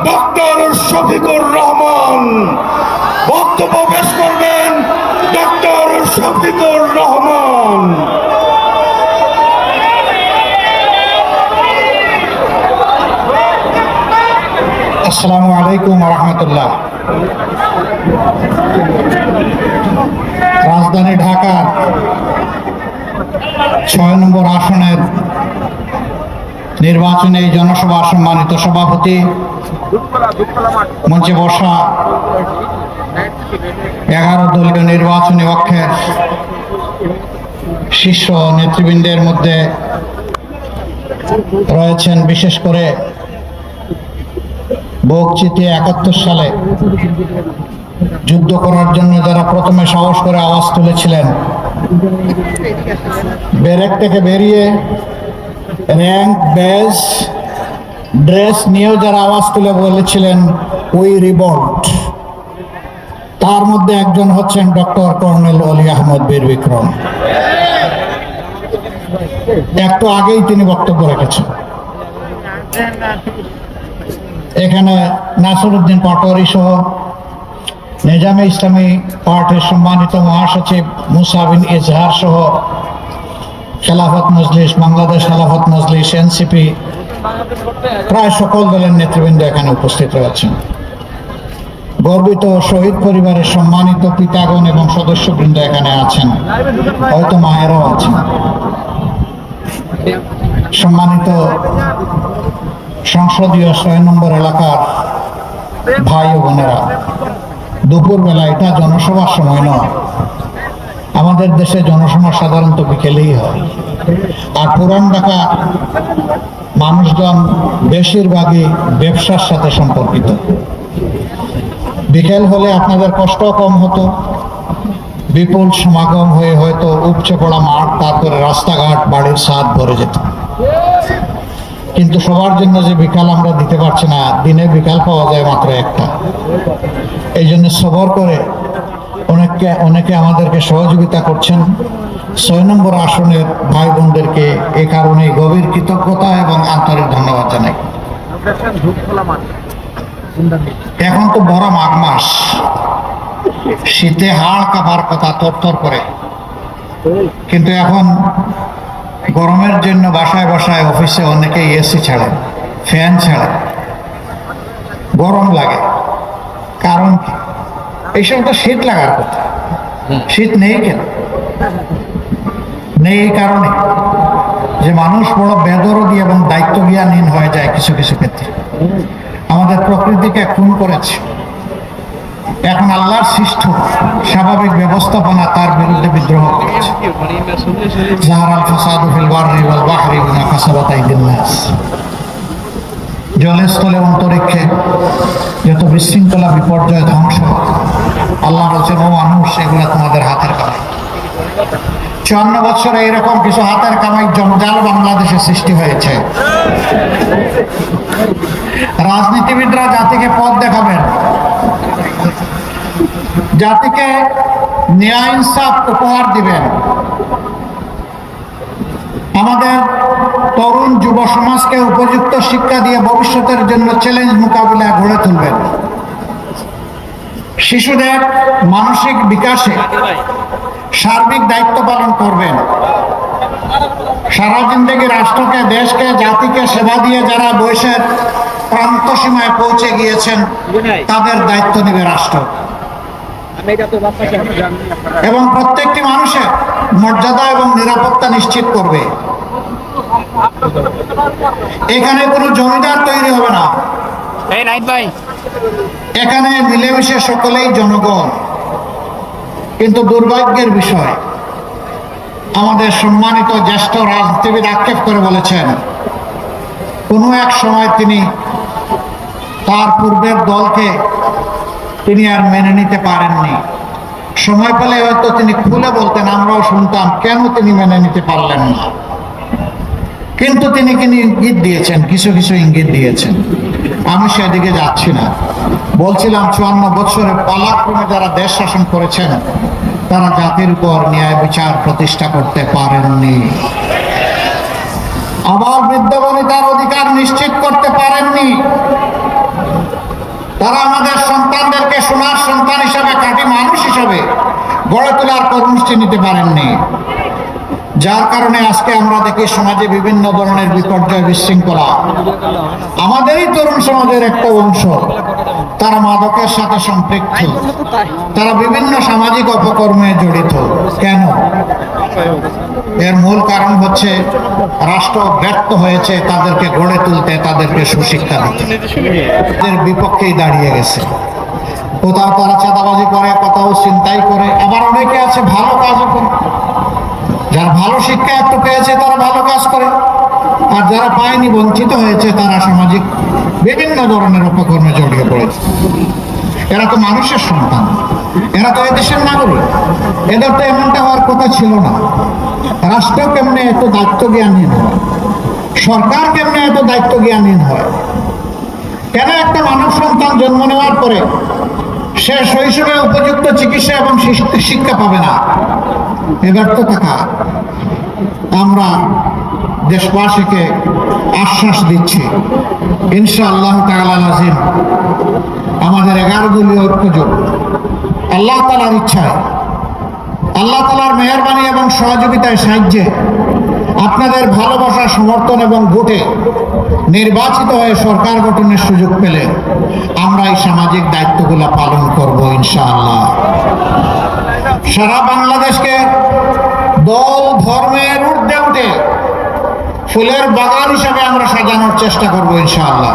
Doctor Shafiqur Rahman. বক্তব্য পেশ করবেন ডক্টর শফিকুর রহমান। আসসালামু আলাইকুম ওয়া রাহমাতুল্লাহ। রাজধানী ঢাকার ৬ নম্বর আসনের নির্বাচনে জনসভার সম্মানিত সভাপতি, মঞ্চে বসা 11 দলীয় নির্বাচনী অক্ষের শীর্ষ নেতৃবৃন্দের মধ্যে রয়েছেন বিশেষ করে বকচিতে 71 সালে যুদ্ধ করার জন্য যারা প্রথমে সাহস করে আওয়াজ তুলেছিলেন, ব্যারেক থেকে বেরিয়ে র্যাঙ্ক ব্যাজ ড্রেস নিয়েও যারা আওয়াজ তুলে বলেছিলেন উই রিভল্ট, তার মধ্যে একজন হচ্ছেন ডক্টর কর্নেল অলি আহমদ বীর বিক্রম। একটু আগেই তিনি বক্তব্য রেখেছেন। এখানে নাসিরউদ্দিন পাটোয়ারি সহ নিজামে ইসলামী পার্টির সম্মানিত মহাসচিব মুসা বিন ইজহার সহ খেলাফত মজলিস, বাংলাদেশ খেলাফত মজলিস, এনসিপি, প্রায় সকল দলের নেতৃবৃন্দ এখানে উপস্থিত রয়েছেন। গর্বিত শহীদ পরিবারের সম্মানিত পিতাগণ এবং সদস্যবৃন্দ এখানে আছেন, হয়তো মায়েরাও আছেন। সম্মানিত সংসদীয় ৬ নম্বর এলাকার ভাই ও বোনেরা, দুপুরবেলা এটা জনসভার সময় নয়। আমাদের দেশে জনসভা সাধারণত বিকেলেই হয়, আর পুরান ঢাকা মানুষজন বেশিরভাগই ব্যবসার সাথে সম্পর্কিত। বিকেল হলে আপনাদের কষ্ট কম হতো, বিপুল সমাগম হয়ে হয়তো উপচে পড়া মাঠ, তারপরে রাস্তাঘাট, বাড়ির ছাদ ভরে যেত। কিন্তু সবার জন্য যে বিকাল আমরা দিতে পারছি না, দিনে বিকাল পাওয়া যায় মাত্র একটা। এই জন্য সবর করে অনেকে আমাদেরকে সহযোগিতা করছেন। ৬ নম্বর আসনের ভাই বোনদেরকে এ কারণে গভীর কৃতজ্ঞতা এবং আন্তরিক ধন্যবাদ জানাই। এখন তো বড় মাঘ মাস, শীতে হাড় কাঁপার কথা তরতর করে, কিন্তু এখন গরমের জন্য বাসায় বাসায় অফিসে অনেকে এসি ছাড়েন, ফ্যান ছাড়েন, গরম লাগে। কারণ এইসব তো শীত লাগার কথা, শীত নেই কেন? নেই এই কারণে যে মানুষ বড় বেদরদি এবং দায়িত্বজ্ঞানহীন হয়ে যায় কিছু কিছু ক্ষেত্রে। আমাদের প্রকৃতিকে খুন করেছে। এখন আল্লাহর সৃষ্ট স্বাভাবিক ব্যবস্থাপনা তার বিরুদ্ধে বিদ্রোহ করেছে। জাহারাল ফাসাদু ফিল বাররি ওয়াল বাহরি বিমা কাসাবাত আইদিন নাস। জলে স্থলে অন্তরিক্ষে যত বিশৃঙ্খলা, বিপর্যয়, ধ্বংস, আল্লাহ বলছেন ও মানুষ, এগুলো তোমাদের হাতের কামাই। ৫৪ বছরে এরকম কিছু হাতের কামাই জঞ্জাল বাংলাদেশে সৃষ্টি হয়েছে। রাজনীতিবিদরা জাতিকে পথ দেখাবেন, জাতিকে ন্যায় ইনসাফ উপহার দিবেন, আমাদের তরুণ যুব সমাজকে উপযুক্ত শিক্ষা দিয়ে ভবিষ্যতের জন্য চ্যালেঞ্জ মোকাবিলায় গড়ে তুলবেন, শিশুদের মানসিক বিকাশে সার্বিক দায়িত্ব পালন করবেন। সারা জিন্দেগি রাষ্ট্রকে, দেশকে, জাতিকে সেবা দিয়ে যারা বয়সের প্রান্ত সীমায় পৌঁছে গিয়েছেন, তাদের দায়িত্ব নেবে রাষ্ট্র এবং প্রত্যেকটি মানুষের মর্যাদা এবং নিরাপত্তা নিশ্চিত করবে। এখানে কোনো জমিদার তৈরি হবে না, এখানে মিলেমিশে সকলেই জনগণ। কিন্তু দুর্ভাগ্যের বিষয়, আমাদের সম্মানিত জ্যেষ্ঠ রাজনীতিবিদ আক্ষেপ করে বলেছেন কোনো এক সময় তিনি তার পূর্বের দলকে তিনি আর মেনে নিতে পারেননি। সময় পেলে হয়তো তিনি খুলে বলতেন, আমরাও শুনতাম কেন তিনি মেনে নিতে পারলেন না। কিন্তু তিনি ইঙ্গিত দিয়েছেন, কিছু কিছু ইঙ্গিত দিয়েছেন। আমি সেদিকে যাচ্ছি না। বলছিলাম ৫৪ বছরে পালাক্রমে যারা দেশ শাসন করেছেন, তারা জাতির উপর ন্যায় বিচার প্রতিষ্ঠা করতে পারেননি। আবার বৃদ্ধবনিতার অধিকার নিশ্চিত করতে পারেননি। কর্মসূচি নিতে পারেননি, যার কারণে আজকে আমরা দেখি সমাজে বিভিন্ন ধরনের বিপর্যয়, বিশৃঙ্খলা। আমাদেরই তরুণ সমাজের একটা অংশ তারা মাদকের সাথে সম্পৃক্ত, তারা বিভিন্ন সামাজিক অপকর্মে জড়িত। কেন? এর মূল কারণ হচ্ছে রাষ্ট্র ব্যর্থ হয়েছে তাদেরকে গড়ে তুলতে, তাদেরকে সুশিক্ষা দিতে। এদের বিপক্ষেই দাঁড়িয়ে গেছে। কোথাও তারা চাঁদাবাজি করে, কোথাও ছিনতাই করে, আবার অনেকে আছে ভালো কাজও করে। যারা ভালো শিক্ষা একটু পেয়েছে তারা ভালো কাজ করে, আর যারা পায়নি, বঞ্চিত হয়েছে, তারা সামাজিক বিভিন্ন ধরনের অপকর্মে জড়িয়ে পড়েছে। এরা তো মানুষের সন্তান, এরা তো এদেশের নাগরিক, এদের তো এমনটা হওয়ার কথা ছিল না। রাষ্ট্র কেমনে এত দায়িত্ব জ্ঞানহীন হয়? সরকার কেমনে এত দায়িত্ব জ্ঞানহীন হয়? কেন একটা মানব সন্তান জন্ম নেওয়ার পরে সে শৈশবে উপযুক্ত চিকিৎসা এবং শিক্ষা পাবে না? এবার তো টাকা আমরা দেশবাসীকে আশ্বাস দিচ্ছি, ইনশাআল্লাহ তাআলা আজিম আমাদের 11 দলীয় ঐক্যজোট আল্লাহ তাআলার ইচ্ছায়, আল্লাহ তাআলার মেহেরবানি এবং সহযোগিতায়, সাহায্যে, আপনাদের ভালোবাসা, সমর্থন এবং ভোটে নির্বাচিত হয়ে সরকার গঠনের সুযোগ পেলে আমরা এই সামাজিক দায়িত্বগুলো পালন করব ইনশাআল্লাহ। সারা বাংলাদেশকে দল ধর্মের ঊর্ধ্বে উঠে ফুলের বাগান হিসাবে আমরা সাজানোর চেষ্টা করব ইনশাআল্লাহ।